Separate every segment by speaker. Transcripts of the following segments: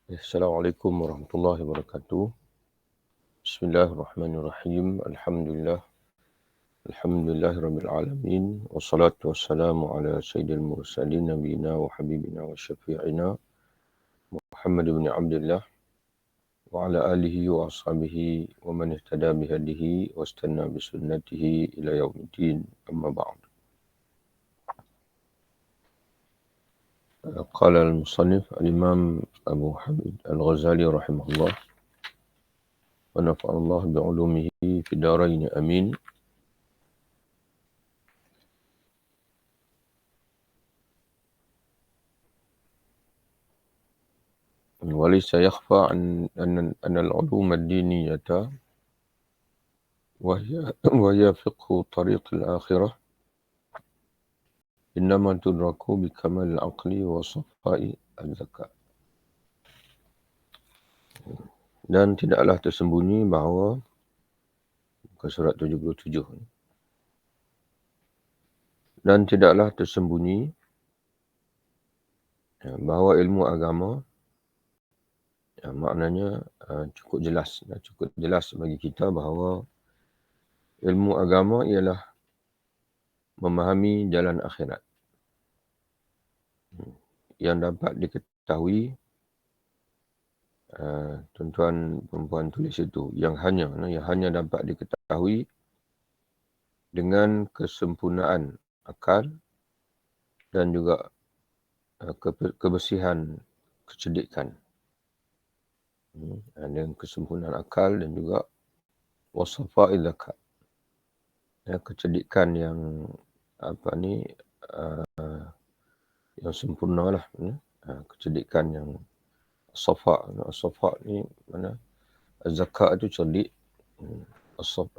Speaker 1: Assalamualaikum warahmatullahi wabarakatuh. Bismillahirrahmanirrahim. Alhamdulillahirabbil alamin. Wassalatu wassalamu ala sayyidil mursalin nabiyina wa habibina wa syafi'ina Muhammad ibn Abdullah wa ala alihi wa ashabihi wa man ihtada bihadihi wa istanna bisunnatihi ila yaumiddin. Amma ba'd. Qala al-musannif al-imam Abu Hamid al-Ghazali rahimahullah wa nafa'allahu bi'ulumihi fi darain amin. وليس يخفى أن العلوم الدينية وهي فقه طريق الآخرة إنما تدرك بكمال العقل وصفاء الذكاء. Dan tidaklah tersembunyi bahawa ke surat 77. Dan tidaklah tersembunyi bahawa ilmu agama maknanya cukup jelas bagi kita bahawa ilmu agama ialah memahami jalan akhirat yang dapat diketahui, tuan-tuan perempuan tulis itu, yang hanya dapat diketahui dengan kesempurnaan akal dan juga kebersihan kecerdikan. Dan kesempurnaan akal dan juga wasafa'il zakat. Kecerdikan yang yang sempurna lah. Kecerdikan yang safa ni mana zakat itu cerdik.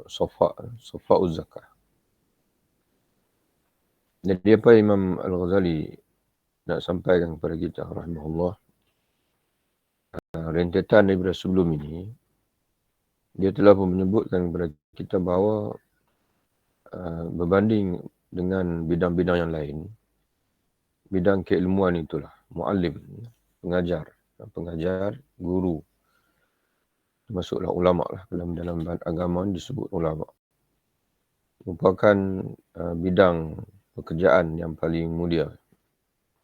Speaker 1: Safa'uz zakat. Jadi apa Imam Al-Ghazali nak sampaikan kepada kita rahimahullah, rentetan daripada sebelum ini, dia telah pun menyebutkan kepada kita bahawa berbanding dengan bidang-bidang yang lain, bidang keilmuan itulah muallim, pengajar, guru, termasuklah ulama lah, dalam agama disebut ulama, merupakan bidang pekerjaan yang paling mulia,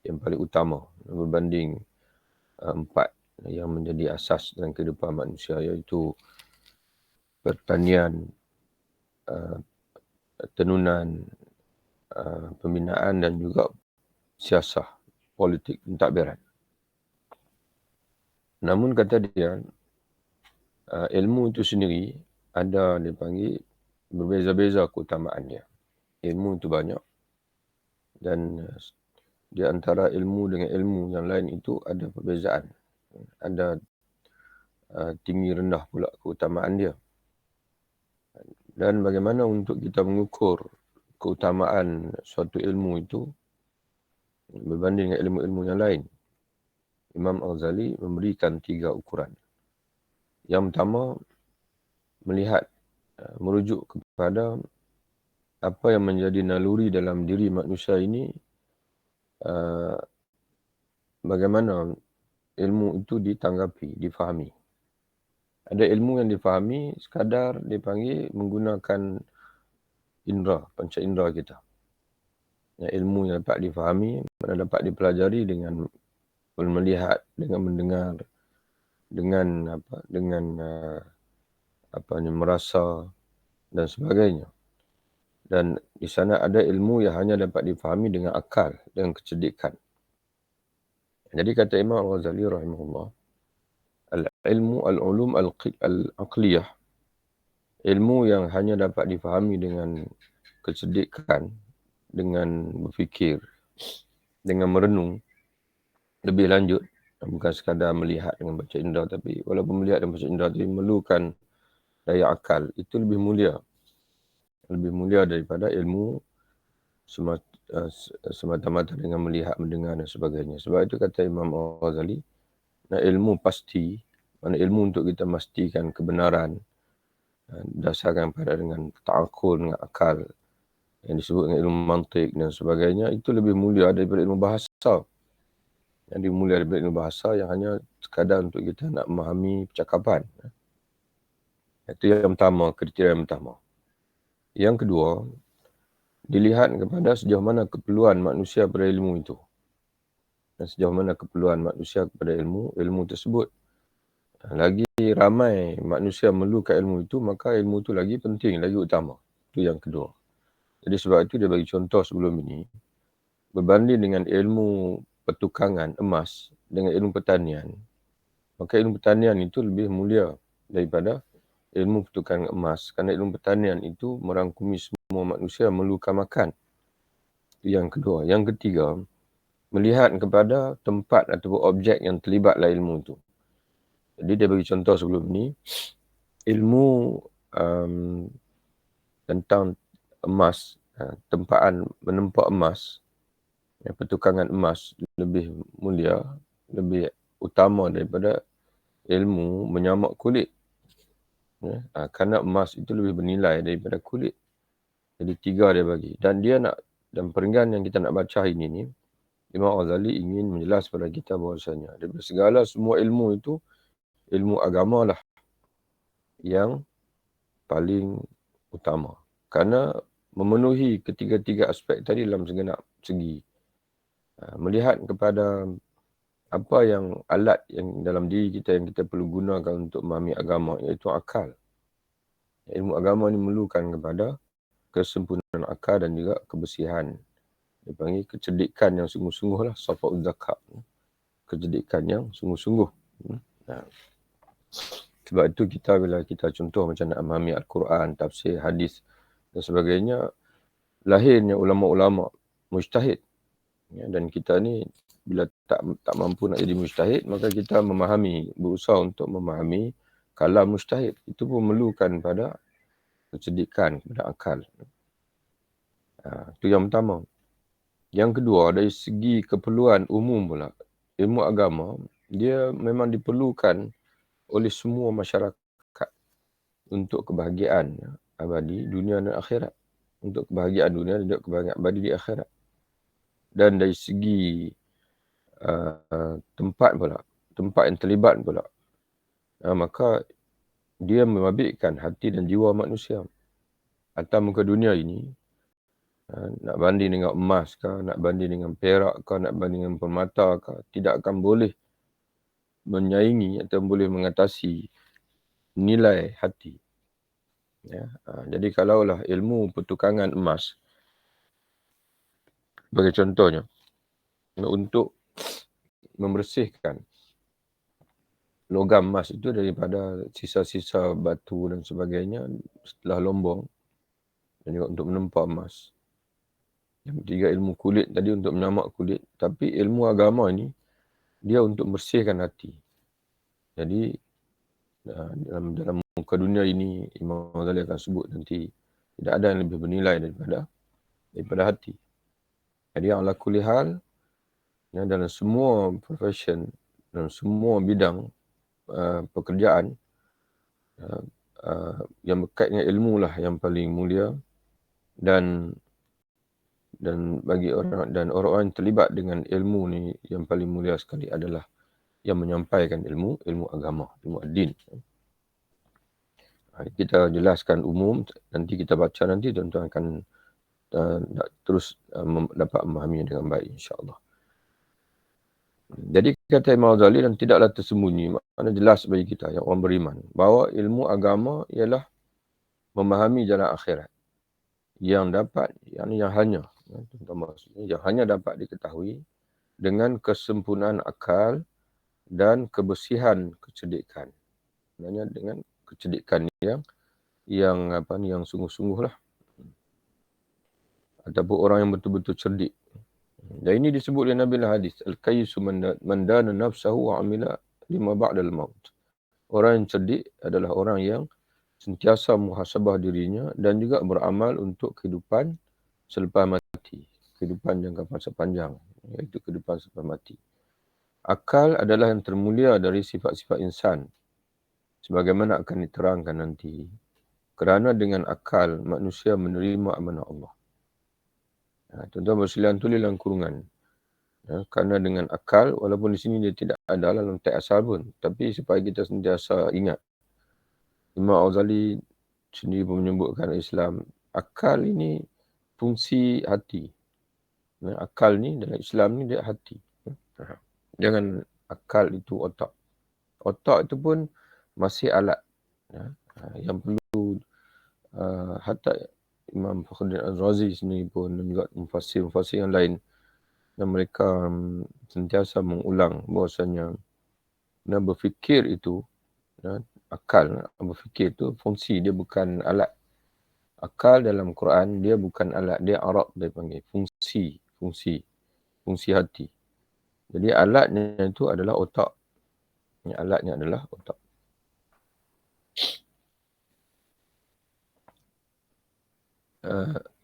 Speaker 1: yang paling utama berbanding empat yang menjadi asas dalam kehidupan manusia, iaitu pertanian, tenunan, pembinaan dan juga siasah, politik, pentadbiran. Namun kata dia, ilmu itu sendiri ada dipanggil berbeza-beza keutamaan dia. Ilmu itu banyak dan di antara ilmu dengan ilmu yang lain itu ada perbezaan. Ada tinggi rendah pula keutamaan dia. Dan bagaimana untuk kita mengukur keutamaan suatu ilmu itu berbanding dengan ilmu-ilmu yang lain? Imam Al-Ghazali memberikan 3 ukuran. Yang pertama, merujuk kepada apa yang menjadi naluri dalam diri manusia ini, bagaimana ilmu itu ditanggapi, difahami. Ada ilmu yang difahami sekadar dipanggil menggunakan indera, panca indera kita. Ilmu yang dapat difahami, mana dapat dipelajari dengan melihat, dengan mendengar, dengan merasa dan sebagainya. Dan di sana ada ilmu yang hanya dapat difahami dengan akal, dengan kecerdikan. Jadi kata Imam Al-Ghazali rahimahullah, al-ilmu al-ulum al-aqliyah, ilmu yang hanya dapat difahami dengan kecerdikan, dengan berfikir, dengan merenung lebih lanjut, bukan sekadar melihat dengan baca indera, tapi walaupun melihat dan baca indera tapi memerlukan daya akal, itu lebih mulia daripada ilmu semata-mata dengan melihat, mendengar dan sebagainya. Sebab itu kata Imam Al-Ghazali, ilmu pasti, mana ilmu untuk kita memastikan kebenaran, dasarkan pada dengan ta'akul, dengan akal, yang disebut dengan ilmu mantik dan sebagainya, itu lebih mulia daripada ilmu bahasa. Yang dimulai daripada ilmu bahasa yang hanya sekadar untuk kita nak memahami percakapan. Itu yang pertama, kriteria yang pertama. Yang kedua, dilihat kepada sejauh mana keperluan manusia pada ilmu itu. Dan sejauh mana keperluan manusia kepada ilmu tersebut. Lagi ramai manusia memerlukan ilmu itu, maka ilmu itu lagi penting, lagi utama. Itu yang kedua. Jadi sebab itu dia bagi contoh sebelum ini, berbanding dengan ilmu pertukangan emas dengan ilmu pertanian, maka ilmu pertanian itu lebih mulia daripada ilmu pertukangan emas. Kerana ilmu pertanian itu merangkumi semua manusia memerlukan makan. Itu yang kedua. Yang ketiga, melihat kepada tempat ataupun objek yang terlibat dalam ilmu itu. Jadi dia bagi contoh sebelum ni, ilmu tentang emas, tempaan menempa emas, pertukangan emas lebih mulia, lebih utama daripada ilmu menyamak kulit. Kerana emas itu lebih bernilai daripada kulit. Jadi 3 dia bagi. Dan dia nak, dan perenggan yang kita nak baca hari ini ni, Imam Ghazali ingin menjelas kepada kita bahawasanya daripada segala semua ilmu itu, ilmu agama lah yang paling utama. Kerana memenuhi ketiga-tiga aspek tadi dalam segenap segi. Melihat kepada apa yang alat yang dalam diri kita yang kita perlu gunakan untuk memahami agama, iaitu akal. Ilmu agama ni memerlukan kepada kesempurnaan akal dan juga kebersihan. Dia panggil kecerdikan yang sungguh-sungguh lah, safa'ud zakat. Kecerdikan yang sungguh-sungguh. Sebab itu kita bila kita contoh macam nak memahami Al-Quran, tafsir, hadis dan sebagainya, lahirnya ulama-ulama mujtahid. Dan kita ni bila tak mampu nak jadi mujtahid, maka kita berusaha untuk memahami kalam mujtahid. Itu pun memerlukan pada kecerdikan, pada akal. Itu yang pertama. Yang kedua, dari segi keperluan umum pula, ilmu agama, dia memang diperlukan oleh semua masyarakat untuk kebahagiaan abadi dunia dan akhirat. Untuk kebahagiaan dunia dan juga kebahagiaan abadi di akhirat. Dan dari segi tempat yang terlibat pula, maka dia membabitkan hati dan jiwa manusia. Atas muka dunia ini, nak banding dengan emas ke, nak banding dengan perak ke, nak banding dengan permata ke, tidak akan boleh menyaingi atau boleh mengatasi nilai hati. Jadi kalaulah ilmu pertukangan emas, sebagai contohnya, untuk membersihkan logam emas itu daripada sisa-sisa batu dan sebagainya setelah lombong, dan juga untuk menempa emas. Yang ketiga, ilmu kulit tadi untuk menyamak kulit. Tapi ilmu agama ni, dia untuk membersihkan hati. Jadi, dalam muka dunia ini, Imam Ghazali akan sebut nanti, tidak ada yang lebih bernilai daripada hati. Jadi, ala kulli hal, dalam semua profession, dalam semua bidang pekerjaan, yang berkait dengan ilmu lah yang paling mulia. Dan bagi orang-orang yang terlibat dengan ilmu ni, yang paling mulia sekali adalah yang menyampaikan ilmu agama, ilmu ad-din. Kita jelaskan umum, nanti kita baca nanti, tuan-tuan akan terus dapat memahaminya dengan baik, insya-Allah. Jadi kata Imam Ghazali, dan tidaklah tersembunyi, maknanya jelas bagi kita yang orang beriman, bahawa ilmu agama ialah memahami jalan akhirat yang hanya dapat diketahui dengan kesempurnaan akal dan kebersihan kecerdikan. Sebenarnya dengan kecerdikan yang sungguh-sungguh lah. Ataupun orang yang betul-betul cerdik. Dan ini disebut oleh Nabi al-Hadis, al-kayyisu man dana nafsahu wa amila lima ba'dal maut. Orang yang cerdik adalah orang yang sentiasa muhasabah dirinya dan juga beramal untuk kehidupan selepas mati. Kehidupan jangka masa panjang, iaitu kehidupan selepas mati. Akal adalah yang termulia dari sifat-sifat insan, sebagaimana akan diterangkan nanti. Kerana dengan akal, manusia menerima amanah Allah. Tuan-tuan bersekalian, tulis dalam kurungan. Kerana dengan akal, walaupun di sini dia tidak ada dalam teks asal pun, tapi supaya kita sentiasa ingat. Imam Al-Ghazali sendiri pun menyebutkan Islam, akal ini fungsi hati. Akal ni dalam Islam ni dia hati. Jangan akal itu otak. Otak itu pun masih alat. Yang perlu hatta Imam Fakhruddin Al-Razi sendiri pun dan juga mufassir-mufassir yang lain, dan mereka sentiasa mengulang bahawasanya berfikir itu, akal berfikir itu fungsi, dia bukan alat. Akal dalam Quran dia bukan alat, dia Arab dia panggil fungsi hati. Jadi alatnya itu adalah otak. Alatnya adalah otak.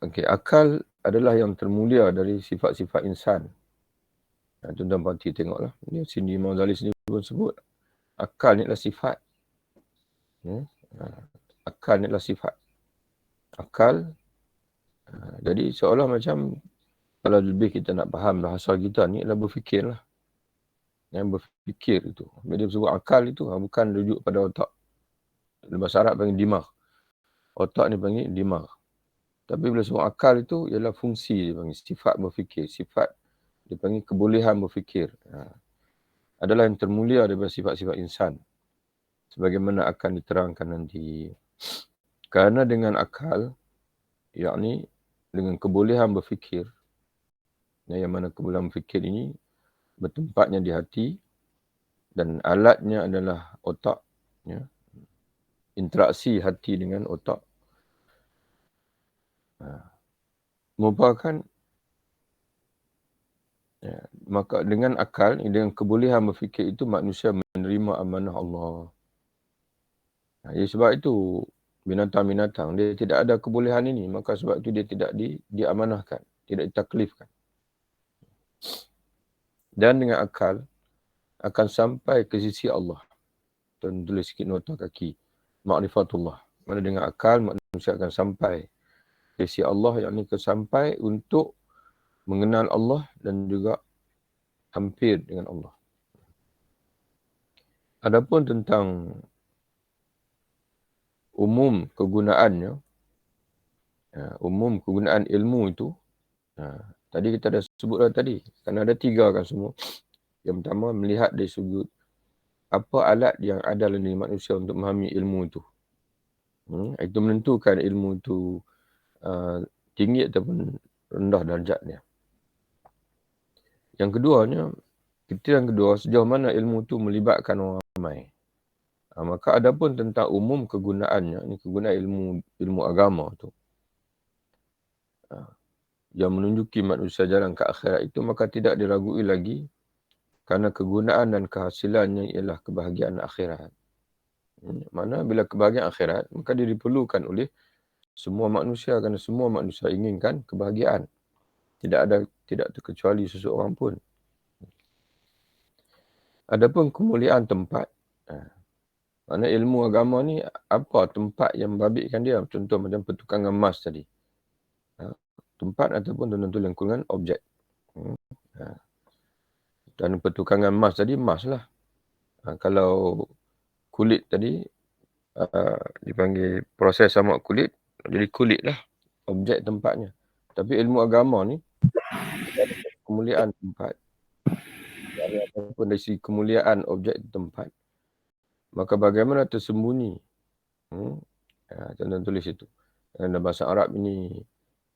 Speaker 1: Okey, akal adalah yang termulia dari sifat-sifat insan. Tuan-tuan parti tengoklah. Dia sini Imam Ghazali sendiri pun sebut akal ni adalah sifat. Akal ni adalah sifat. Akal. Jadi seolah macam kalau lebih kita nak faham bahasa kita ni adalah berfikirlah. Yang berfikir itu. Bila dia sebut akal itu bukan rujuk pada otak. Dalam bahasa Arab panggil dimagh. Otak ni panggil dimagh. Tapi bila sebut akal itu ialah fungsi, dia panggil sifat berfikir. Sifat dia panggil kebolehan berfikir. Adalah yang termulia daripada sifat-sifat insan. Sebagaimana akan diterangkan nanti. Kerana dengan akal, yakni dengan kebolehan berfikir, yang mana kebolehan berfikir ini bertempatnya di hati dan alatnya adalah otak. Interaksi hati dengan otak merupakan maka dengan akal, dengan kebolehan berfikir itu manusia menerima amanah Allah. Jadi sebab itu binatang-binatang dia tidak ada kebolehan ini, maka sebab itu dia tidak diamanahkan, tidak ditaklifkan. Dan dengan akal akan sampai ke sisi Allah. Tuan tulis sikit nota kaki. Ma'rifatullah. Mana dengan akal manusia akan sampai ke sisi Allah, yakni sampai untuk mengenal Allah dan juga hampir dengan Allah. Adapun tentang umum kegunaannya, umum kegunaan ilmu itu, tadi kita dah sebut dah tadi, kerana ada 3 kan semua. Yang pertama, melihat dari sudut apa alat yang ada dalam diri manusia untuk memahami ilmu itu. Itu menentukan ilmu itu tinggi ataupun rendah darjatnya. Yang keduanya, sejauh mana ilmu itu melibatkan orang ramai. Maka adapun tentang umum kegunaannya, ini kegunaan ilmu agama tu, yang menunjuki manusia jalan ke akhirat itu, maka tidak diragui lagi kerana kegunaan dan kehasilannya ialah kebahagiaan akhirat. Mana bila kebahagiaan akhirat, maka dia diperlukan oleh semua manusia kerana semua manusia inginkan kebahagiaan. Tidak terkecuali seseorang pun. Adapun kemuliaan tempat, mana ilmu agama ni apa tempat yang membabitkan dia? Contoh macam pertukangan emas tadi. Tempat ataupun tentu lingkungan objek. Dan pertukangan emas tadi, emas lah. Kalau kulit tadi, dipanggil proses samak kulit, jadi kulit lah objek tempatnya. Tapi ilmu agama ni, kemuliaan tempat. Ataupun dari segi kemuliaan objek tempat. Maka bagaimana tersembunyi? Tuan-tuan tulis itu. Dalam bahasa Arab ini,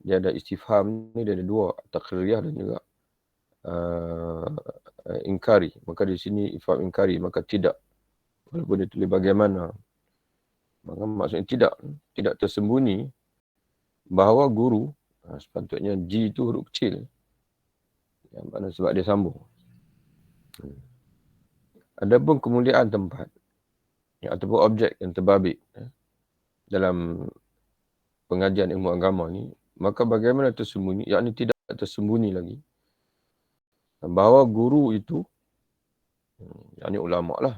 Speaker 1: dia ada istifham ni, dia ada 2, taqririyah dan juga ingkari. Maka di sini ifham ingkari, maka tidak. Walaupun dia tulis bagaimana. Maka maksudnya tidak tersembunyi bahawa guru, sepatutnya G itu huruf kecil. Yang mana sebab dia sambung. Adapun kemuliaan tempat ataupun objek yang terbabit dalam pengajian ilmu agama ni, maka bagaimana tersembunyi, yakni tidak tersembunyi lagi bahawa guru itu, yakni ulama lah,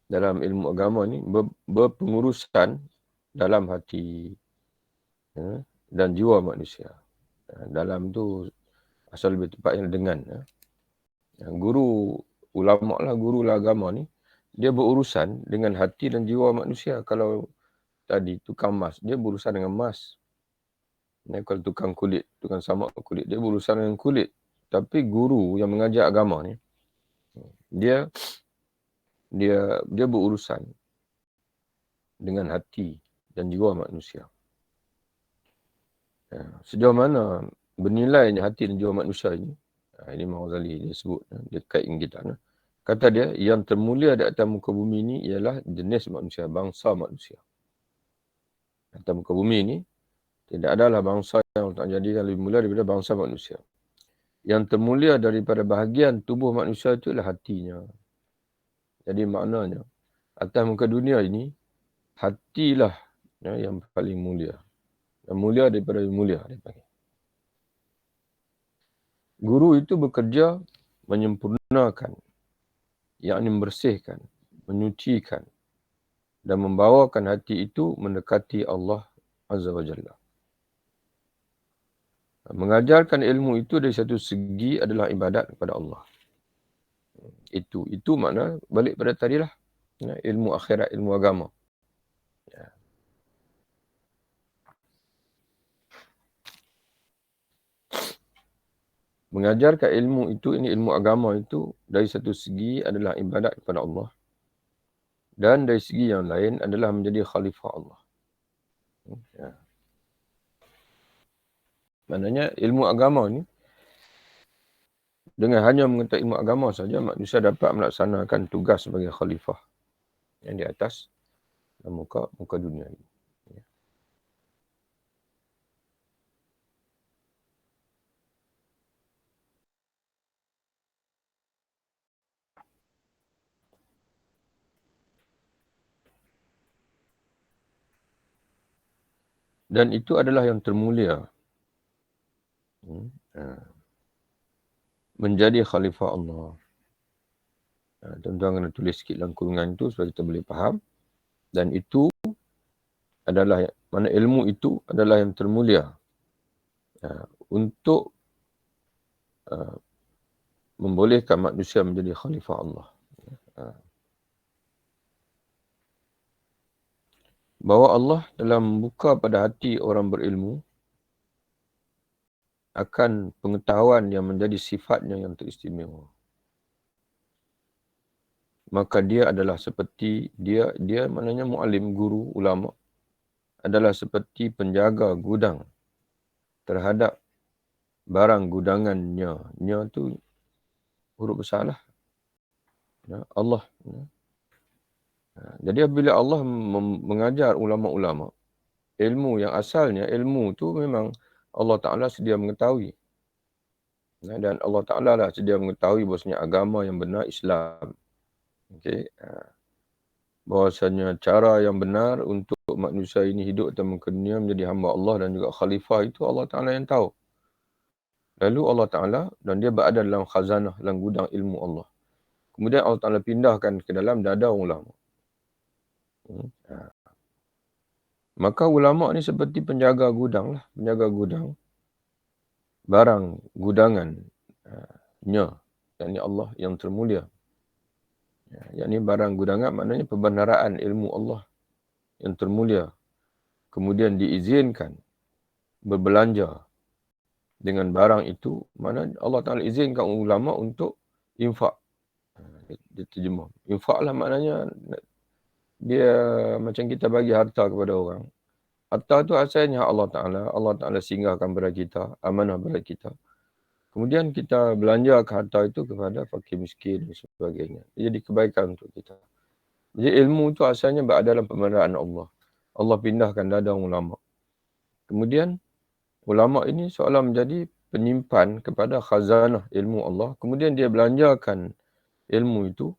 Speaker 1: dalam ilmu agama ni berpengurusan dalam hati dan jiwa manusia. Dalam tu Asal lebih tepatnya dengan. Guru ulama lah, guru lah agama ni, dia berurusan dengan hati dan jiwa manusia. Kalau tadi tukang emas, dia berurusan dengan emas. Kalau tukang kulit, tukang samak kulit, dia berurusan dengan kulit. Tapi guru yang mengajar agama ni, dia berurusan dengan hati dan jiwa manusia. Sejauh mana bernilainya hati dan jiwa manusia ini, ini Imam Ghazali dia sebut, dia kaitkan kita. Kata dia, yang termulia di atas muka bumi ini ialah jenis manusia, bangsa manusia. Atas muka bumi ini, tidak adalah bangsa yang tak jadikan lebih mulia daripada bangsa manusia. Yang termulia daripada bahagian tubuh manusia itu adalah hatinya. Jadi maknanya, atas muka dunia ini, hatilah yang paling mulia. Yang mulia daripada yang mulia. Guru itu bekerja menyempurnakan, yakni membersihkan, menyucikan dan membawakan hati itu mendekati Allah Azza wa Jalla. Mengajarkan ilmu itu dari satu segi adalah ibadat kepada Allah. Itu makna balik pada tadilah, ilmu akhirat, ilmu agama. Mengajarkan ilmu itu, ini ilmu agama itu, dari satu segi adalah ibadat kepada Allah. Dan dari segi yang lain adalah menjadi khalifah Allah. Maknanya ilmu agama ni, dengan hanya mengetahui ilmu agama saja, manusia dapat melaksanakan tugas sebagai khalifah yang di atas muka dunia ini. Dan itu adalah yang termulia. Menjadi khalifah Allah. Tuan-tuan kena tulis sikit dalam kurungan itu supaya kita boleh faham. Dan itu adalah, mana ilmu itu adalah yang termulia. Untuk membolehkan manusia menjadi khalifah Allah. Bahawa Allah dalam membuka pada hati orang berilmu akan pengetahuan yang menjadi sifatnya yang teristimewa. Maka dia adalah seperti, dia maknanya mu'alim, guru, ulama, adalah seperti penjaga gudang terhadap barang gudangannya. Nya tu huruf besar lah. Allah. Jadi apabila Allah mengajar ulama-ulama, ilmu yang asalnya, ilmu tu memang Allah Ta'ala sedia mengetahui. Dan Allah Ta'ala lah sedia mengetahui bahawasanya agama yang benar Islam. Okay. Bahawasanya cara yang benar untuk manusia ini hidup dan dunia menjadi hamba Allah dan juga khalifah itu Allah Ta'ala yang tahu. Lalu Allah Ta'ala, dan dia berada dalam khazanah, dalam gudang ilmu Allah. Kemudian Allah Ta'ala pindahkan ke dalam dada ulama. Maka ulama ni seperti penjaga gudang lah. Penjaga gudang. Barang gudangan nya. Yang Allah yang termulia. Yang ni barang gudangan maknanya pembenaraan ilmu Allah yang termulia. Kemudian diizinkan berbelanja dengan barang itu. Mana Allah Ta'ala izinkan ulama untuk infak. Dia terjemah. Infak lah maknanya dia macam kita bagi harta kepada orang. Harta tu asalnya Allah Ta'ala. Allah Ta'ala singgahkan kepada kita. Amanah kepada kita. Kemudian kita belanjakan harta itu kepada fakir miskin dan sebagainya. Jadi kebaikan untuk kita. Jadi ilmu itu asalnya berada dalam pemeliharaan Allah. Allah pindahkan dada ulama. Kemudian ulama ini seolah menjadi penyimpan kepada khazanah ilmu Allah. Kemudian dia belanjakan ilmu itu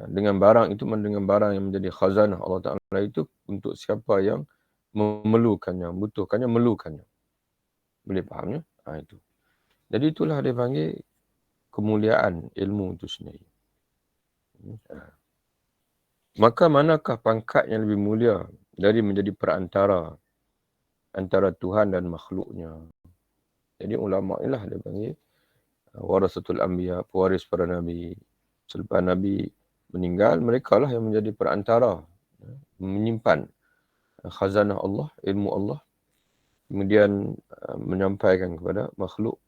Speaker 1: dengan barang itu, dengan barang yang menjadi khazanah Allah Ta'ala itu untuk siapa yang memerlukannya, membutuhkannya, memerlukannya. Boleh fahamnya? Itu. Jadi itulah dia panggil kemuliaan ilmu itu sendiri. Maka manakah pangkat yang lebih mulia dari menjadi perantara antara Tuhan dan makhluknya? Jadi ulama' ni lah dia panggil warasatul anbiya, pewaris para nabi. Selepas nabi meninggal, mereka lah yang menjadi perantara, menyimpan khazanah Allah, ilmu Allah, kemudian menyampaikan kepada makhluk.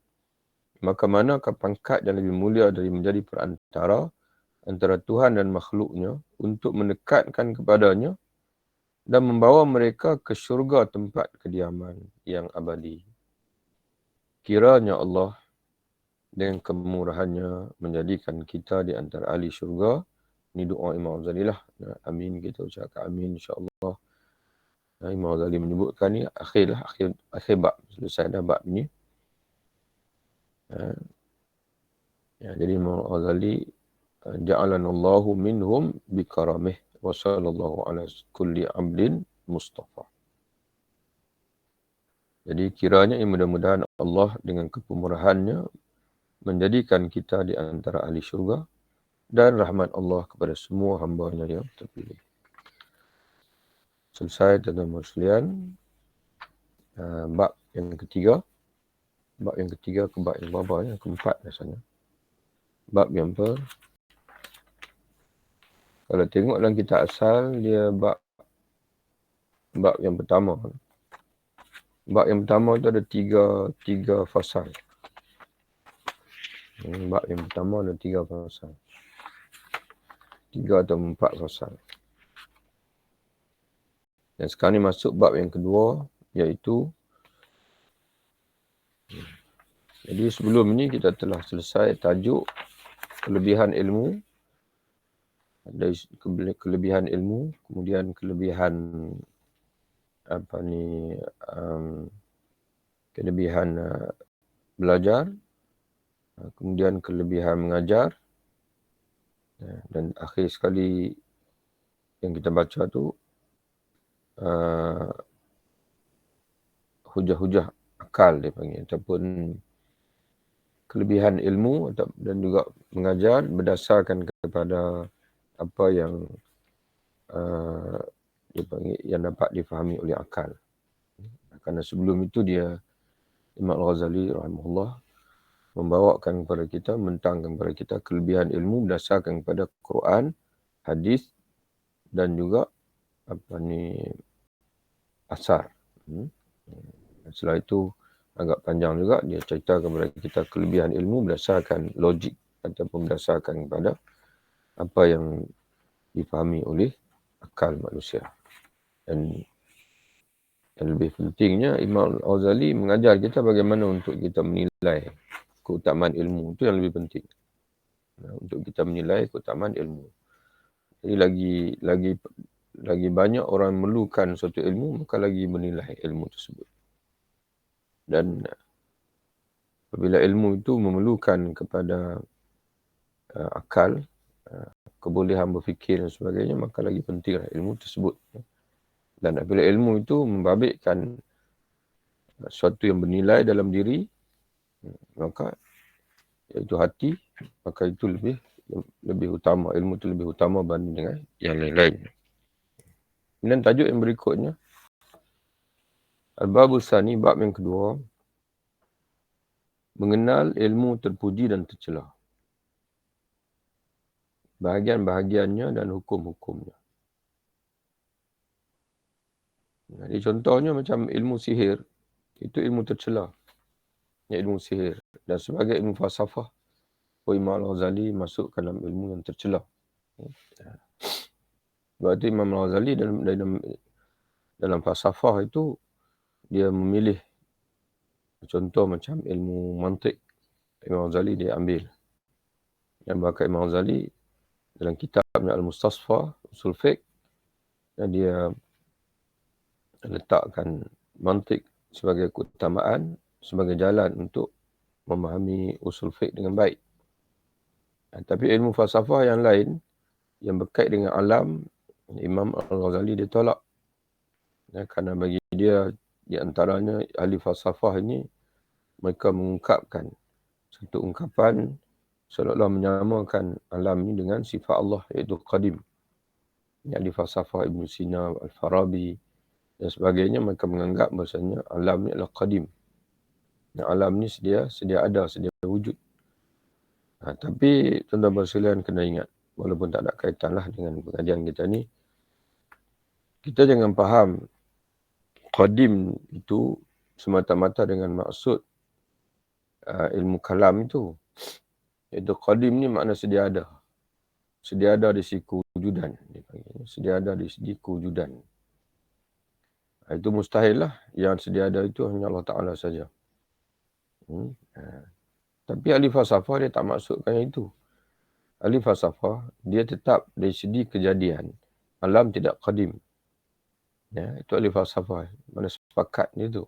Speaker 1: Maka manakah pangkat yang lebih mulia dari menjadi perantara antara Tuhan dan makhluknya untuk mendekatkan kepadanya dan membawa mereka ke syurga tempat kediaman yang abadi. Kiranya Allah dengan kemurahannya menjadikan kita di antara ahli syurga. Ini doa Imam Ghazali lah. Amin, kita ucapkan amin insya-Allah. Imam Ghazali menyebutkan ni akhir bab, selesai dah bab ni. Jadi Imam Ghazali ja'alanallahu minhum bikaramih wa sallallahu ala kulli abdin mustafa. Jadi kiranya mudah-mudahan Allah dengan kepemurahannya menjadikan kita di antara ahli syurga dan rahmat Allah kepada semua hamba-Nya yang terpilih. Selesai tuan-tuan sekalian. Bab yang ketiga. Bab yang ketiga ke bab yang berapa ya? Keempat rasanya. Bab yang kalau tengok dalam kitab asal, dia bab yang pertama. Bab yang pertama tu ada tiga fasal. Bab yang pertama ada 3 fasal. 3 atau 4 fasal. Dan sekarang ni masuk bab yang kedua, iaitu jadi sebelum ni kita telah selesai tajuk kelebihan ilmu. Ada kelebihan ilmu, kemudian kelebihan kelebihan belajar, kemudian kelebihan mengajar, dan akhir sekali yang kita baca tu hujah-hujah akal dia panggil, ataupun kelebihan ilmu dan juga mengajar berdasarkan kepada apa yang dia panggil yang dapat difahami oleh akal. Kerana sebelum itu dia Imam Al-Ghazali rahimahullah membawakan kepada kita, mentangkan kepada kita kelebihan ilmu berdasarkan kepada Quran, hadis dan juga asar. Setelah itu agak panjang juga dia cerita kepada kita kelebihan ilmu berdasarkan logik ataupun berdasarkan kepada apa yang difahami oleh akal manusia. Dan yang lebih pentingnya Imam Al-Ghazali mengajar kita bagaimana untuk kita menilai keutamaan ilmu. Itu yang lebih penting. Untuk kita menilai keutamaan ilmu. Jadi lagi banyak orang memerlukan suatu ilmu, maka lagi menilai ilmu tersebut. Dan apabila ilmu itu memerlukan kepada akal, kebolehan berfikir dan sebagainya, maka lagi pentinglah ilmu tersebut. Dan apabila ilmu itu membabitkan sesuatu yang bernilai dalam diri, maka iaitu hati, maka itu lebih utama. Ilmu itu lebih utama berbanding dengan yang lain-lain. Kemudian tajuk yang berikutnya, Al-Babus Tsani, bab yang kedua, mengenal ilmu terpuji dan tercela. Bahagian-bahagiannya dan hukum-hukumnya. Jadi contohnya macam ilmu sihir, itu ilmu tercela. Ilmu sihir. Dan sebagai ilmu falsafah, Imam Al-Ghazali masuk dalam ilmu yang tercela. Sebab itu Imam Al-Ghazali dalam falsafah itu, dia memilih contoh macam ilmu mantik. Imam Ghazali dia ambil. Yang bahkan Imam Ghazali dalam kitabnya Al-Mustasfa, Usul Fiqh, dia letakkan mantik sebagai keutamaan, sebagai jalan untuk memahami usul fiqh dengan baik. Tapi ilmu falsafah yang lain, yang berkait dengan alam, Imam Al-Ghazali dia tolak. Kerana bagi dia, di antaranya ahli falsafah ini, mereka mengungkapkan satu ungkapan seolah-olah menyamakan alam ini dengan sifat Allah, iaitu qadim. Ahli falsafah Ibn Sina, Al-Farabi dan sebagainya, mereka menganggap bahasanya alam ini adalah qadim. Alam ni sedia ada, sedia wujud. Tapi tuan-tuan sekalian kena ingat, walaupun tak ada kaitan lah dengan pengajian kita ni, kita jangan faham qadim itu semata-mata dengan maksud ilmu kalam itu. Iaitu qadim ni makna sedia ada. Sedia ada di segi kewujudan. Sedia ada di segi kewujudan. Itu mustahil lah. Yang sedia ada itu hanya Allah Ta'ala saja. Tapi ahli falsafah dia tak maksudkan itu. Ahli falsafah dia tetap dari segi kejadian. Alam tidak qadim. Itu ahli falsafah. Mana sepakat dia tu.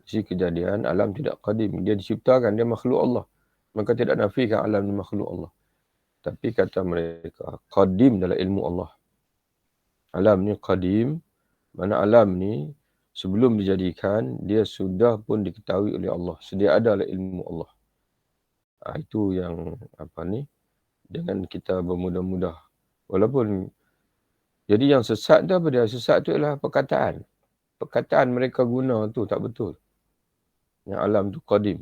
Speaker 1: Segi kejadian, alam tidak qadim. Dia diciptakan, dia makhluk Allah. Maka tidak nafikan alam ni makhluk Allah. Tapi kata mereka, qadim dalam ilmu Allah. Alam ni qadim. Mana alam ni sebelum dijadikan, dia sudah pun diketahui oleh Allah. Sedia ada dalam ilmu Allah. Itu yang dengan kita bermudah-mudah. Walaupun, jadi yang sesat tu apa dia? Sesat tu adalah perkataan. Perkataan mereka guna tu tak betul. Yang alam tu qadim.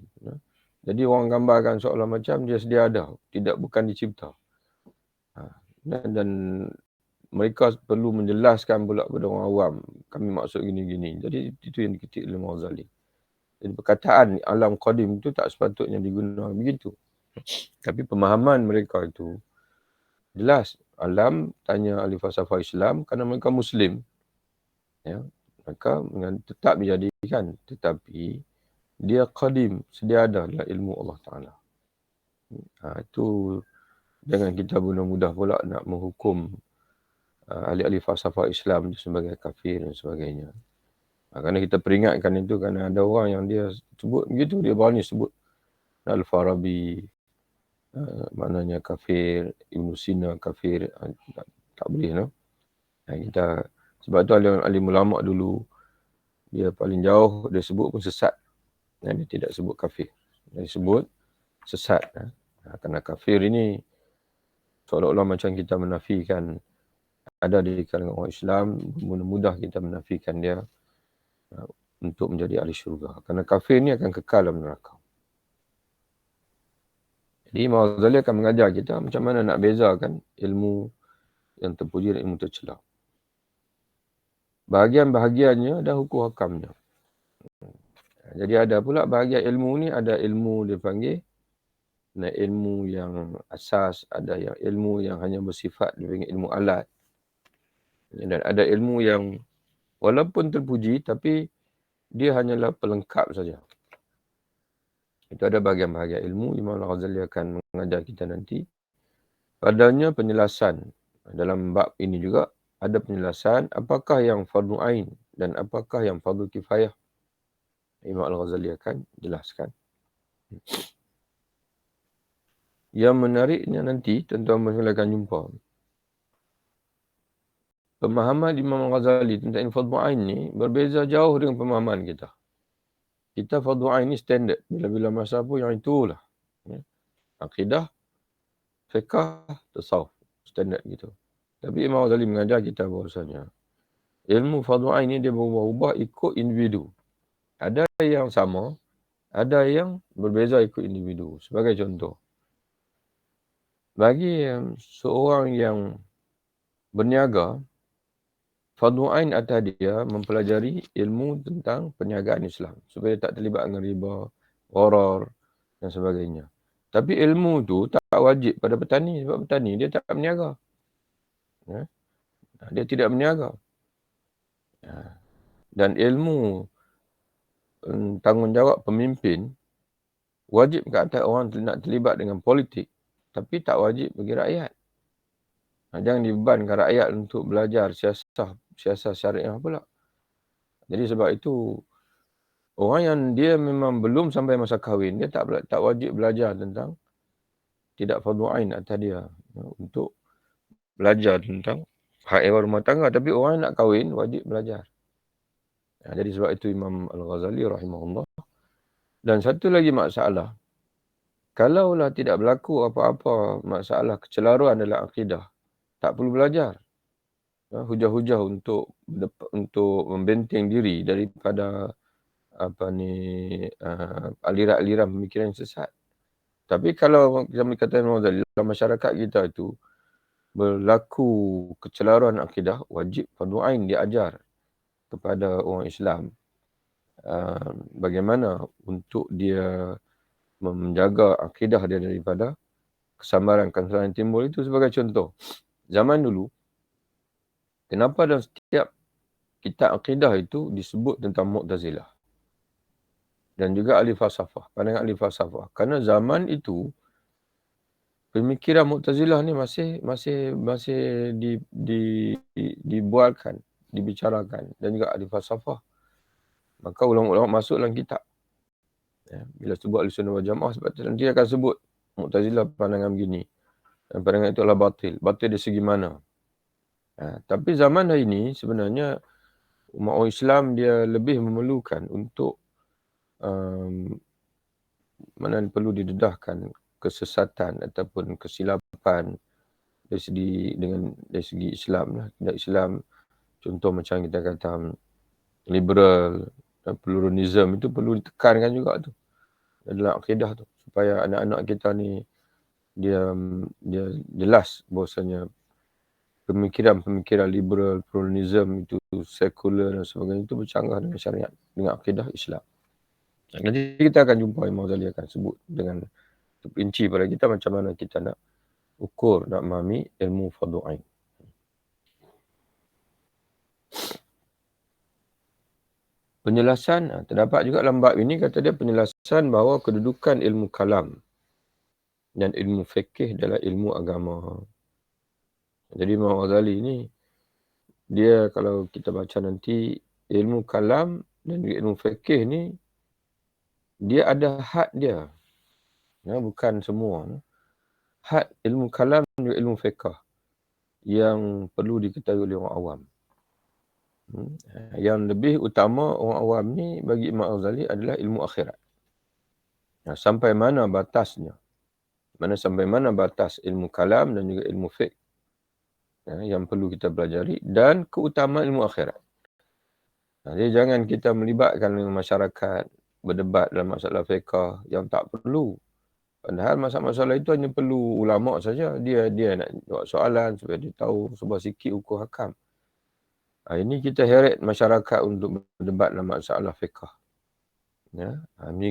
Speaker 1: Jadi orang gambarkan seolah macam dia sedia ada. Bukan dicipta. Dan mereka perlu menjelaskan pula kepada orang awam. Kami maksud gini-gini. Jadi itu yang diketik oleh Al-Ghazali. Jadi perkataan alam qadim itu tak sepatutnya digunakan begitu. Tapi pemahaman mereka itu jelas. Alam, tanya ahli falsafah Islam, kerana mereka Muslim. Maka tetap dijadikan. Tetapi dia qadim, sedia ada dalam ilmu Allah Ta'ala. Itu jangan kita mudah-mudah pula nak menghukum ahli-ahli falsafah Islam sebagai kafir dan sebagainya. Kerana kita peringatkan itu, kerana ada orang yang dia sebut begitu, dia berani sebut Al-Farabi maknanya kafir, Ibn Sina kafir, tak boleh. Kita, sebab tu alim ulama dulu, dia paling jauh, dia sebut pun sesat. Dia tidak sebut kafir. Dia sebut sesat. Kerana kafir ini seolah-olah macam kita menafikan ada di kalangan orang Islam, mudah kita menafikan dia untuk menjadi ahli syurga. Kerana kafir ni akan kekal dalam neraka. Jadi Imam Ghazali akan mengajar kita macam mana nak bezakan ilmu yang terpuji dan ilmu tercela. Bahagian-bahagiannya dan hukum hakamnya. Jadi ada pula bahagian ilmu ni, ada ilmu dia panggil ilmu yang asas, ada yang ilmu yang hanya bersifat dia panggil ilmu alat. Dan ada ilmu yang walaupun terpuji tapi dia hanyalah pelengkap saja. Itu ada bahagian-bahagian ilmu. Imam Al-Ghazali akan mengajar kita nanti. Padanya penjelasan. Dalam bab ini juga ada penjelasan apakah yang fardu ain dan apakah yang fardu kifayah. Imam Al-Ghazali akan jelaskan. Yang menariknya nanti, tuan-tuan akan jumpa. Pemahaman Imam Al-Ghazali tentang fardu ain ni berbeza jauh dengan pemahaman kita. Kita fardu ain ni standard. Bila-bila masa pun yang itulah. Akidah, fiqh, tasawuf. Standard gitu. Tapi Imam Ghazali mengajar kita bahawasanya ilmu fardu ain ni dia berubah-ubah ikut individu. Ada yang sama, ada yang berbeza ikut individu. Sebagai contoh, bagi seorang yang berniaga, fardu ain atas dia mempelajari ilmu tentang perniagaan Islam supaya tak terlibat dengan riba, gharar dan sebagainya. Tapi ilmu tu tak wajib pada petani sebab petani dia tak berniaga. Dia tidak berniaga. Dan ilmu tanggungjawab pemimpin wajib ke atas orang nak terlibat dengan politik tapi tak wajib bagi rakyat. Jangan dibebankan rakyat untuk belajar siasat syariah pula. Jadi sebab itu orang yang dia memang belum sampai masa kahwin, dia tak wajib belajar tentang tidak fardu ain atas dia untuk belajar tentang hak ehwal rumah tangga. Tapi orang yang nak kahwin wajib belajar. Jadi sebab itu Imam Al-Ghazali rahimahullah. Dan satu lagi masalah, kalaulah tidak berlaku apa-apa masalah kecelaruan dalam akidah, tak perlu belajar. Hujah-hujah untuk membenting diri daripada aliran-aliran pemikiran yang sesat. Tapi kalau kami kata Imam Ghazali, dalam masyarakat kita itu berlaku kecelaruan akidah, wajib fardu ain diajar kepada orang Islam bagaimana untuk dia menjaga akidah dia daripada kesambaran-kesambaran yang timbul itu. Sebagai contoh, zaman dulu, kenapa dalam setiap kitab akidah itu disebut tentang Mu'tazilah dan juga ahli falsafah, pandangan ahli falsafah? Kerana zaman itu pemikiran Mu'tazilah ni masih dibualkan, dibicarakan, dan juga ahli falsafah. Maka ulama-ulama masuk dalam kitab. Ya, bila sebut ahli sunnah wal jamaah, sebab tu nanti akan sebut Mu'tazilah pandangan begini. Dan pandangan itu adalah batil. Batil dari segi mana? Tapi zaman hari ini sebenarnya umat orang Islam dia lebih memerlukan untuk mana perlu didedahkan kesesatan ataupun kesilapan dari segi Islam lah. Dari Islam, contoh macam kita kata liberal dan pluralism itu perlu ditekankan juga tu dalam akidah tu, supaya anak-anak kita ni dia jelas bahawasanya pemikiran liberal, pluralism itu sekular dan sebagainya itu bercanggah dengan syariat, dengan akidah Islam. Nanti kita akan jumpa Imam Ghazali akan sebut dengan terperinci pada kita macam mana kita nak ukur, nak memahami ilmu fardu ain. Penjelasan, terdapat juga dalam bab ini, kata dia penjelasan bahawa kedudukan ilmu kalam dan ilmu fikih adalah ilmu agama. Jadi Imam Ghazali ni, dia kalau kita baca nanti, ilmu kalam dan ilmu fikih ni, dia ada had dia. Bukan semua. Had ilmu kalam dan ilmu fiqh yang perlu diketahui oleh orang awam. Yang lebih utama orang awam ni bagi Imam Ghazali adalah ilmu akhirat. Sampai mana batasnya? Sampai mana batas ilmu kalam dan juga ilmu fiqh yang perlu kita pelajari, dan keutamaan ilmu akhirat. Jadi jangan kita melibatkan dengan masyarakat berdebat dalam masalah fiqh yang tak perlu. Padahal masalah-masalah itu hanya perlu ulama saja. Dia nak buat soalan supaya dia tahu sebuah sikit hukum hakam. Ini kita heret masyarakat untuk berdebat dalam masalah fiqh.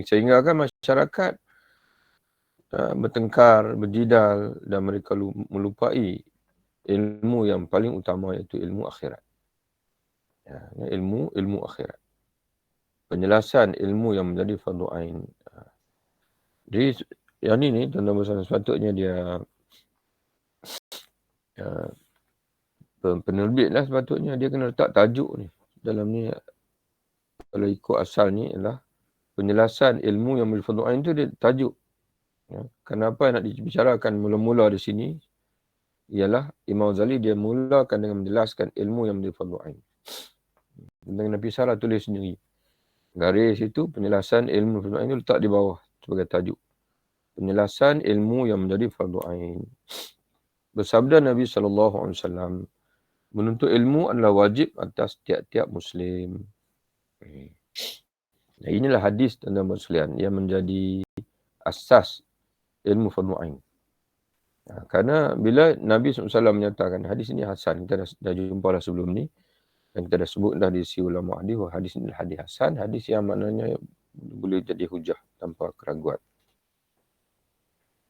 Speaker 1: Sehingga kan masyarakat bertengkar, berjidal, dan mereka melupai ilmu yang paling utama, iaitu ilmu akhirat. Ilmu akhirat. Penjelasan ilmu yang menjadi fardu ain. Jadi yang ni tuan-tuan bersama, sepatutnya dia penerbit lah, sepatutnya dia kena letak tajuk ni. Dalam ni, kalau ikut asal ni adalah penjelasan ilmu yang menjadi fardu ain tu dia tajuk. Kenapa nak dibicarakan mula-mula di sini ialah Imam Ghazali dia mulakan dengan menjelaskan ilmu yang menjadi fardu ain. Dengan Nabi Sarah tulis sendiri. Garis itu penjelasan ilmu fardu ain itu letak di bawah sebagai tajuk. Penjelasan ilmu yang menjadi fardu ain. Bersabda Nabi SAW, menuntut ilmu adalah wajib atas tiap-tiap Muslim. Inilah hadis tentang Muslim yang menjadi asas ilmu fardu ain. Kerana bila Nabi SAW menyatakan, hadis ini hasan, kita dah jumpa dah sebelum ni, dan kita dah sebut dah di si ulama hadis, hadis ini hadis hasan, hadis yang maknanya boleh jadi hujah tanpa keraguan.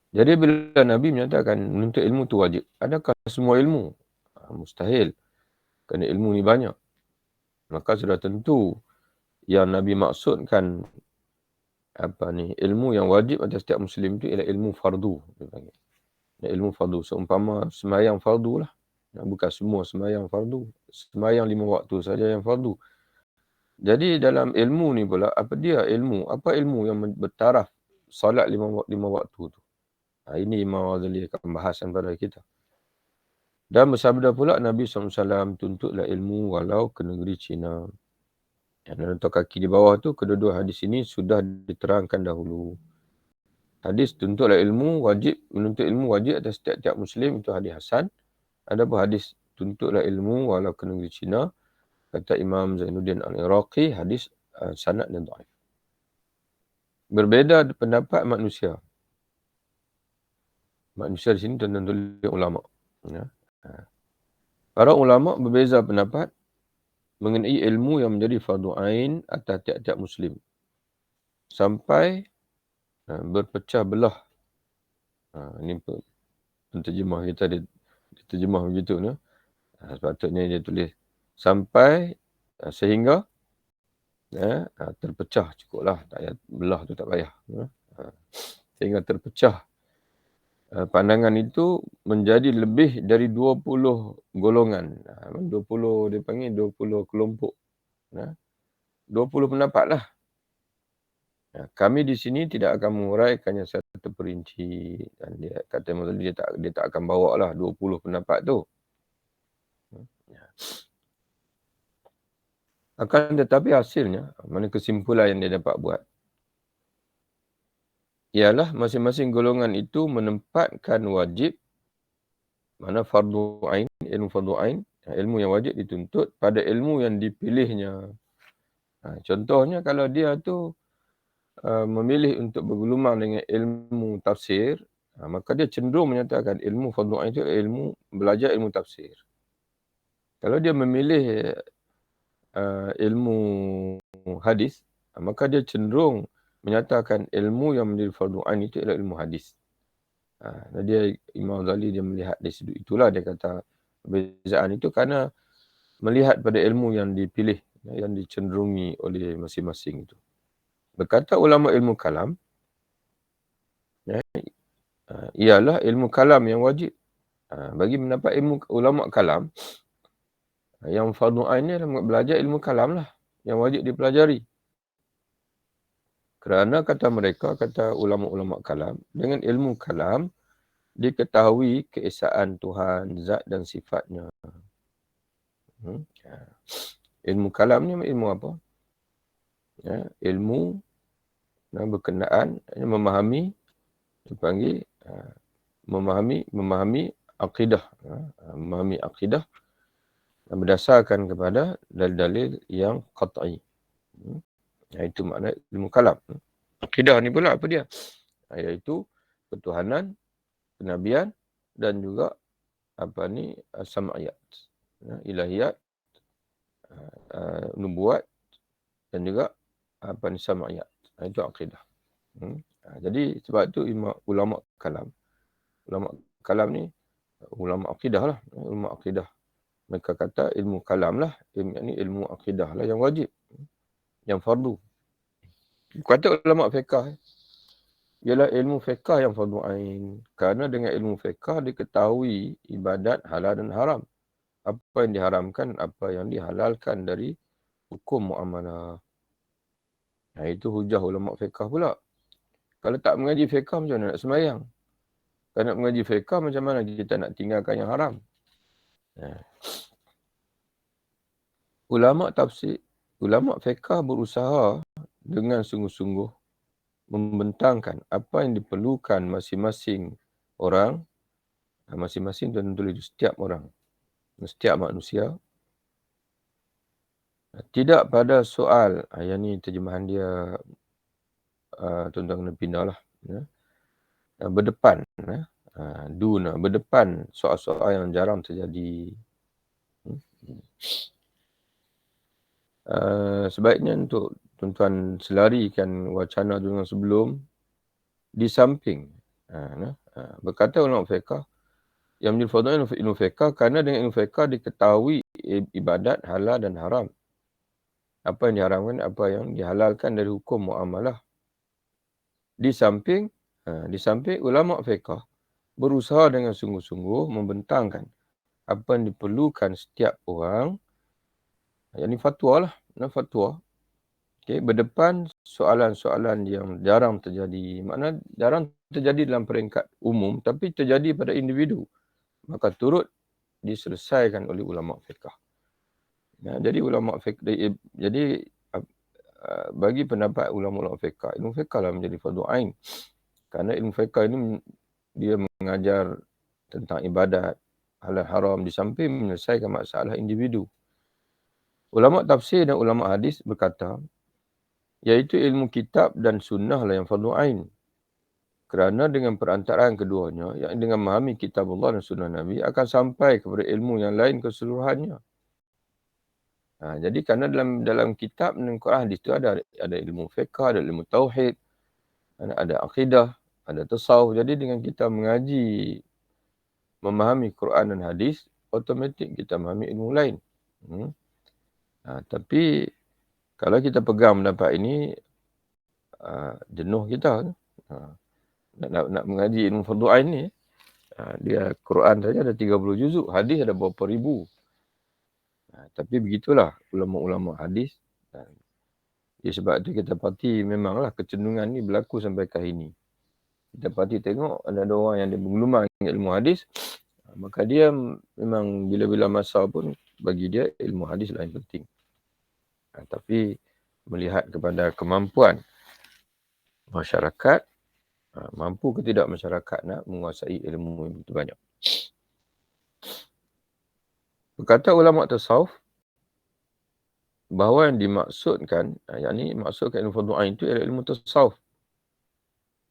Speaker 1: Jadi bila Nabi menyatakan menuntut ilmu tu wajib, adakah semua ilmu? Mustahil. Kerana ilmu ni banyak. Maka sudah tentu yang Nabi maksudkan ilmu yang wajib atas setiap Muslim itu ialah ilmu fardu. Ilmu fardu. Seumpama sembahyang fardu lah. Bukan semua sembahyang fardu. Sembahyang 5 waktu saja yang fardu. Jadi dalam ilmu ni pula, apa ilmu yang bertaraf salat 5 waktu tu. Ini Imam Ghazali akan bahasan pada kita. Dan bersabda pula Nabi SAW, tuntutlah ilmu walau ke negeri Cina. Yang letak kaki di bawah tu, kedua-dua hadis ini sudah diterangkan dahulu. Hadis tuntutlah ilmu wajib, menuntut ilmu wajib atas setiap Muslim, itu hadis hasan. Adapun hadis tuntutlah ilmu walau ke negeri Cina, kata Imam Zainuddin Al-Iraqi, hadis sanad dan dhaif. Berbeza pendapat manusia. Manusia di sini tuan-tuan tulis ulama. Ya. Para ulama berbeza pendapat mengenai ilmu yang menjadi fardu ain atas tiap-tiap Muslim. Sampai berpecah belah. Ini penterjemah kita diterjemah begitu. Sepatutnya dia tulis sampai sehingga terpecah, cukuplah. Tak payah belah tu, tak payah. Sehingga terpecah. Pandangan itu menjadi lebih dari 20 golongan. 20 dia panggil 20 kelompok. 20 pendapat lah. Kami di sini tidak akan menguraikannya satu perinci. Dan dia kata dia tak akan bawa lah 20 pendapat tu. Akan tetapi hasilnya, mana kesimpulan yang dia dapat buat, ialah masing-masing golongan itu menempatkan wajib, mana fardu ain, ilmu fardu ain, ilmu yang wajib dituntut pada ilmu yang dipilihnya. Contohnya kalau dia tu memilih untuk bergelumang dengan ilmu tafsir, maka dia cenderung menyatakan ilmu fardu ain itu ilmu belajar ilmu tafsir. Kalau dia memilih ilmu hadis, maka dia cenderung menyatakan ilmu yang menjadi fardu ain itu adalah ilmu hadis. Dia Imam Ghazali dia melihat dari sudut itulah dia kata perbezaan itu kerana melihat pada ilmu yang dipilih, yang dicenderungi oleh masing-masing itu. Berkata ulama ilmu kalam, ialah ilmu kalam yang wajib. Bagi mendapat ilmu ulama kalam, yang fardu ain ni adalah belajar ilmu kalam lah, yang wajib dipelajari. Kerana kata mereka, kata ulama-ulama kalam, dengan ilmu kalam, diketahui keesaan Tuhan, zat dan sifatnya. Ilmu kalam ni ilmu apa? Ilmu berkenaan, memahami, dipanggil memahami akidah. Memahami akidah berdasarkan kepada dalil-dalil yang qat'i. Itu makna ilmu kalam. Akidah ni pula apa dia? Iaitu ketuhanan, kenabian dan juga sam'iyat. Ilahiyat, nubuat dan juga sam'iyat. Itu akidah. Jadi sebab itu ulama kalam. Ulama kalam ni ulama akidah lah. Ulama akidah. Mereka kata ilmu kalam lah, ilmu akidah lah yang wajib. Yang fardu. Kata ulama fiqah, ialah ilmu fiqah yang fardu ain. Kerana dengan ilmu fiqah diketahui ibadat halal dan haram. Apa yang diharamkan, apa yang dihalalkan dari hukum muamalah. Itu hujah ulama fiqah pula. Kalau tak mengaji fiqah, macam mana nak sembahyang? Kalau nak mengaji fiqah, macam mana kita nak tinggalkan yang haram? Ulama tafsir, ulama fiqah berusaha dengan sungguh-sungguh membentangkan apa yang diperlukan masing-masing orang, masing-masing dan tulis setiap orang, setiap manusia. Tidak pada soal, yang ni terjemahan dia, tuan-tuan kena pindah lah. Berdepan, berdepan soal-soal yang jarang terjadi. Sebaiknya untuk tuan-tuan selarikan wacana dengan sebelum, di samping. Berkata ulama fiqah, yang menjadi fardu ain ilmu fiqah kerana dengan ilmu fiqah diketahui ibadat halal dan haram. Apa yang diharamkan, apa yang dihalalkan dari hukum muamalah. Di samping ulama fiqah berusaha dengan sungguh-sungguh membentangkan apa yang diperlukan setiap orang. Yang ni fatwa lah. Fatwa. Berdepan soalan-soalan yang jarang terjadi. Maknanya jarang terjadi dalam peringkat umum, tapi terjadi pada individu. Maka turut diselesaikan oleh ulama fiqah. Jadi ulama fiqah, jadi bagi pendapat ulama-ulama fiqah, ilmu fiqah lah menjadi fardu ain. Kerana ilmu fiqah ini dia mengajar tentang ibadat, halal haram, di samping menyelesaikan masalah individu. Ulama tafsir dan ulama hadis berkata, Iaitu ilmu kitab dan sunnah lah yang fardu ain. Kerana dengan perantaraan keduanya, yang dengan memahami kitab Allah dan sunnah Nabi, akan sampai kepada ilmu yang lain keseluruhannya. Jadi kerana dalam kitab dan Quran hadis itu ada ilmu fiqh, ada ilmu tauhid, ada akidah, ada tasawuf. Jadi dengan kita mengaji, memahami Quran dan hadis, automatik kita memahami ilmu lain. Tapi kalau kita pegang pendapat ini, jenuh kita. Nak mengaji ilmu fardu ain ni, dia Quran saja ada 30 juzuk, hadis ada berapa ribu. Tapi begitulah ulama-ulama hadis. Sebab tu kita parti memanglah kecenderungan ni berlaku sampai ke hari ni. Kita parti tengok ada orang yang dia bergelumang ilmu hadis, maka dia memang bila-bila masa pun bagi dia ilmu hadis lah yang penting. Tapi melihat kepada kemampuan masyarakat, mampu ke tidak masyarakat nak menguasai ilmu yang begitu banyak. Berkata ulama tasawuf bahawa yang dimaksudkan, yakni maksudkan ilmu fardu ain itu ialah ilmu tasawuf.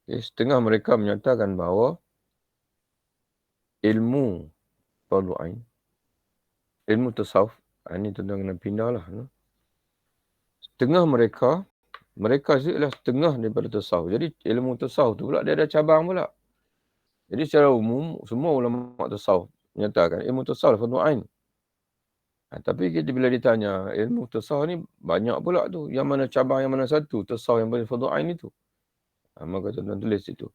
Speaker 1: Setengah mereka menyatakan bahawa ilmu fardu ain, ilmu tasawuf, ini tentang kena pindah lah. Setengah mereka ialah setengah daripada tasawuf. Jadi ilmu tasawuf tu pula dia ada cabang pula. Jadi secara umum, semua ulama tasawuf menyatakan ilmu tasawuf fardu ain. Tapi kita bila ditanya, ilmu tasawuf ni banyak pula tu. Yang mana cabang, yang mana satu tasawuf yang paling fardu ain itu. Maka tuan-tuan tulis itu.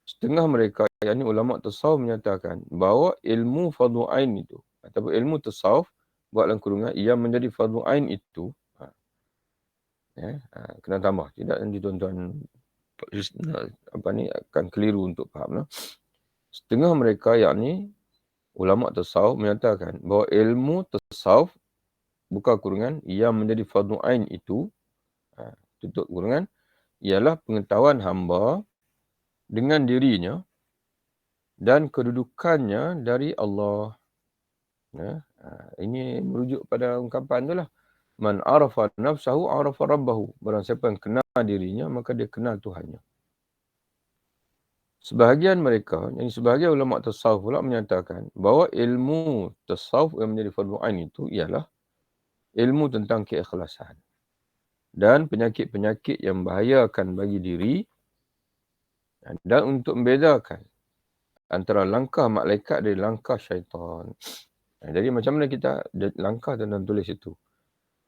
Speaker 1: Setengah mereka, yakni ulama tasawuf menyatakan bahawa ilmu fardu ain itu, ataupun ilmu tasawuf, buat dalam kurungan, yang menjadi fardu ain itu, kena tambah. Tidak nanti tuan-tuan akan keliru untuk faham. Setengah mereka, yakni ulama tasawuf menyatakan bahawa ilmu tasawuf, buka kurungan, yang menjadi fardu ain itu, tutup kurungan, ialah pengetahuan hamba dengan dirinya dan kedudukannya dari Allah. Ini merujuk pada ungkapan tu lah. Man arafa nafsahu arafa rabbahu. Barang siapa yang kenal dirinya, maka dia kenal Tuhannya. Sebahagian mereka, yang sebahagian ulama tasawuf pula menyatakan bahawa ilmu tasawuf yang menjadi fardu ain itu ialah ilmu tentang keikhlasan dan penyakit-penyakit yang membahayakan bagi diri, dan untuk membezakan antara langkah malaikat dari langkah syaitan. Jadi macam mana kita langkah dan tulis itu?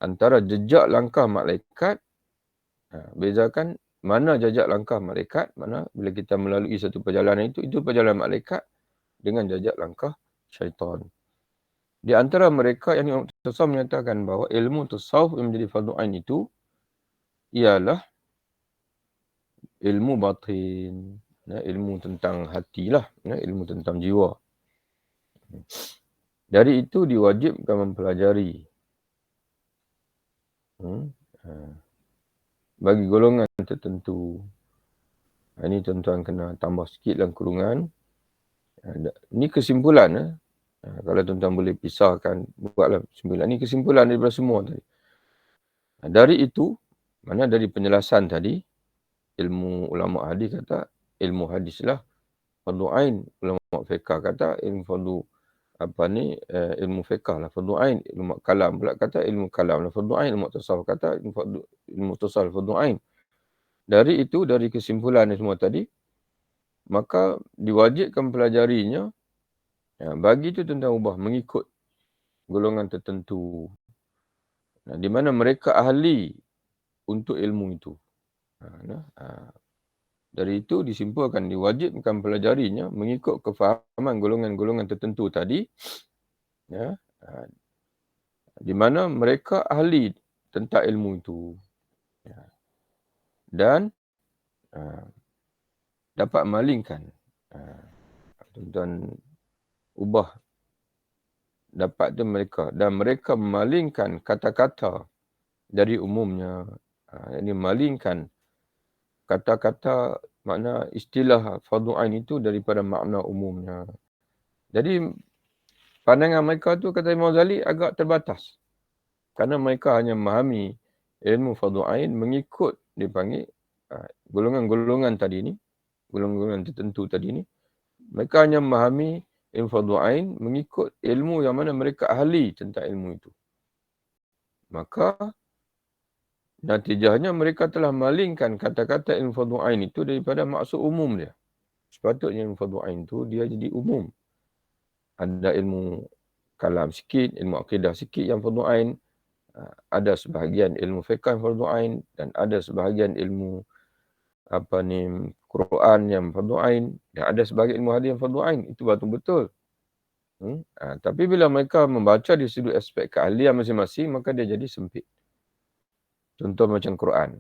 Speaker 1: Antara jejak langkah malaikat, bezakan mana jejak langkah malaikat, mana bila kita melalui satu perjalanan itu perjalanan malaikat dengan jejak langkah syaitan. Di antara mereka yang tasawuf menyatakan bahawa ilmu tasawuf yang menjadi fardu ain itu ialah ilmu batin, ilmu tentang hatilah, ilmu tentang jiwa. Dari itu diwajibkan mempelajari. Bagi golongan tertentu. Ini tuan-tuan kena tambah sikit dalam kurungan. Ini kesimpulan. Kalau tuan-tuan boleh pisahkan, buatlah kesimpulan. Ini kesimpulan daripada semua tadi. Dari itu, mana dari penjelasan tadi, ilmu ulama hadis kata, ilmu hadis lah fardu ain. Ulama fiqh kata ilmu fardu ilmu fiqh lah fardu ain. Ilmu kalam pula kata ilmu kalam lah fardu ain. Ilmu tasawuf kata ilmu tasawuf fardu ain. Dari itu, dari kesimpulan semua tadi, maka diwajibkan pelajarinya. Bagi itu tentang ubah mengikut golongan tertentu. Di mana mereka ahli untuk ilmu itu. Dari itu disimpulkan diwajibkan pelajarinya mengikut kefahaman golongan-golongan tertentu tadi. Di mana mereka ahli tentang ilmu itu. Dan dapat malingkan. Tuan-tuan ubah dapat tu mereka. Dan mereka memalingkan kata-kata dari umumnya. Ini malingkan kata-kata makna istilah fardu ain itu daripada makna umumnya. Jadi pandangan mereka tu kata Imam Ghazali agak terbatas. Kerana mereka hanya memahami ilmu fardu ain mengikut dipanggil golongan-golongan tadi ni, golongan-golongan tertentu tadi ni, mereka hanya memahami ilmu fardhu ain mengikut ilmu yang mana mereka ahli tentang ilmu itu. Maka natijahnya mereka telah malingkan kata-kata ilmu fardhu ain itu daripada maksud umum dia. Sepatutnya ilmu fardhu ain tu dia jadi umum. Ada ilmu kalam sikit, ilmu akidah sikit yang fardhu ain. Ada sebahagian ilmu fiqh yang fardhu ain dan ada sebahagian ilmu Quran yang fardhu ain dan ada sebahagian ilmu hadis yang fardhu ain. Itu betul-betul. Tapi bila mereka membaca di sudut aspek keahlian masing-masing, maka dia jadi sempit. Contoh macam Quran.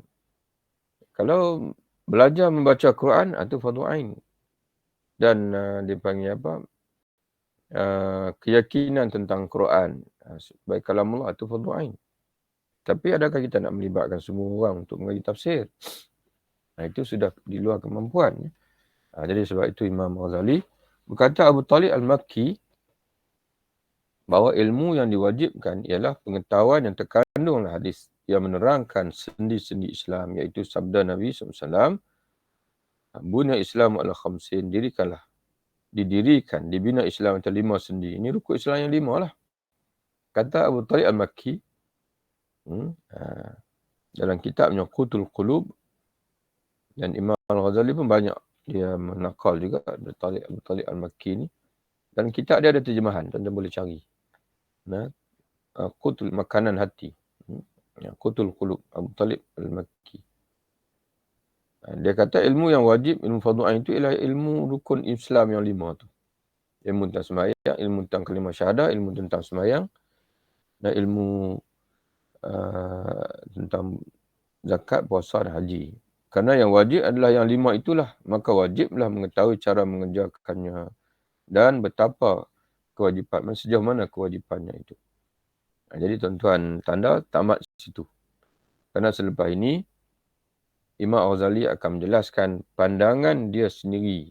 Speaker 1: Kalau belajar membaca Quran, itu fardhu ain. Dan dipanggil apa? Keyakinan tentang Quran sebagai kalamullah itu fardhu ain. Tapi adakah kita nak melibatkan semua orang untuk mengaji tafsir? Itu sudah di luar kemampuan. Jadi sebab itu Imam Ghazali berkata Abu Talib Al-Makki bahawa ilmu yang diwajibkan ialah pengetahuan yang terkandung dalam hadis yang menerangkan sendi-sendi Islam, iaitu sabda Nabi SAW, Bunya Islam ala khamsin, dibina Islam atas 5 sendi. Ini rukun Islam yang 5 lah. Kata Abu Talib Al-Makki dalam kitabnya Qutul Qulub, dan Imam Al-Ghazali pun banyak dia menakal juga Abu Talib Al-Makki ni. Dan kitab dia ada terjemahan, tuan-tuan boleh cari. Qutul makanan hati. Qutul Qulub, Abu Talib Al-Makki. Dia kata ilmu yang wajib, ilmu fardhu ain itu ialah ilmu rukun Islam yang 5 tu. Ilmu tentang sembahyang, ilmu tentang kalimah syahadah, ilmu tentang sembahyang, dan ilmu tentang zakat, puasa dan haji. Kerana yang wajib adalah yang 5 itulah, maka wajiblah mengetahui cara mengerjakannya dan betapa kewajipan, sejauh mana kewajipannya itu. Jadi tuan-tuan tanda tamat situ. Kerana selepas ini Imam Ghazali akan menjelaskan pandangan dia sendiri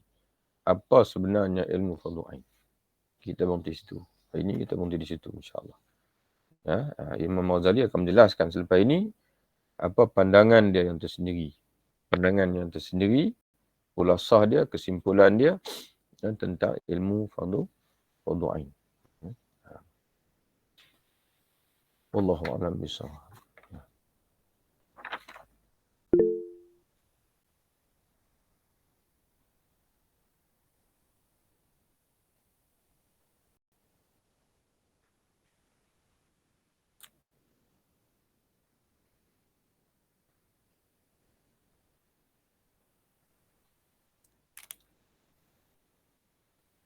Speaker 1: apa sebenarnya ilmu fardhu ain. Kita berhenti situ. Hari ini kita berhenti di situ insya-Allah. Imam Ghazali akan menjelaskan selepas ini apa pandangan dia yang tersendiri. Pandangan yang tersendiri, khulasah dia, kesimpulan dia dan tentang ilmu fardhu ain. Wallahu a'lam bishawab.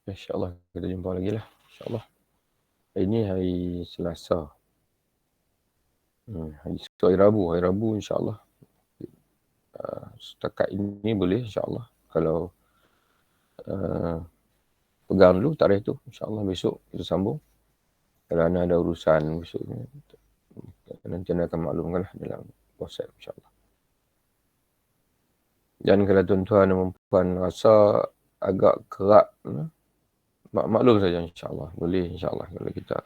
Speaker 1: InsyaAllah kita jumpa lagi lah. InsyaAllah. Ini hari Selasa. Hari Rabu. Hari Rabu insyaAllah. Setakat ini boleh insyaAllah. Kalau pegang dulu tarikh tu. InsyaAllah besok kita sambung. Kalau anda ada urusan besok ni, nanti anda akan maklumkan lah dalam WhatsApp insyaAllah. Dan kalau tuan-tuan dan puan rasa agak kerak, maklum saja insyaAllah. Boleh insyaAllah kalau kita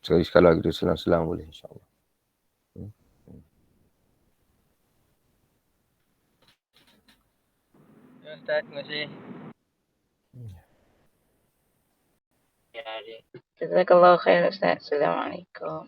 Speaker 1: sekali-sekala kita selang-selang boleh insyaAllah.
Speaker 2: Ya Ustaz, terima kasih. Jazakallahu khair Ustaz. Assalamualaikum.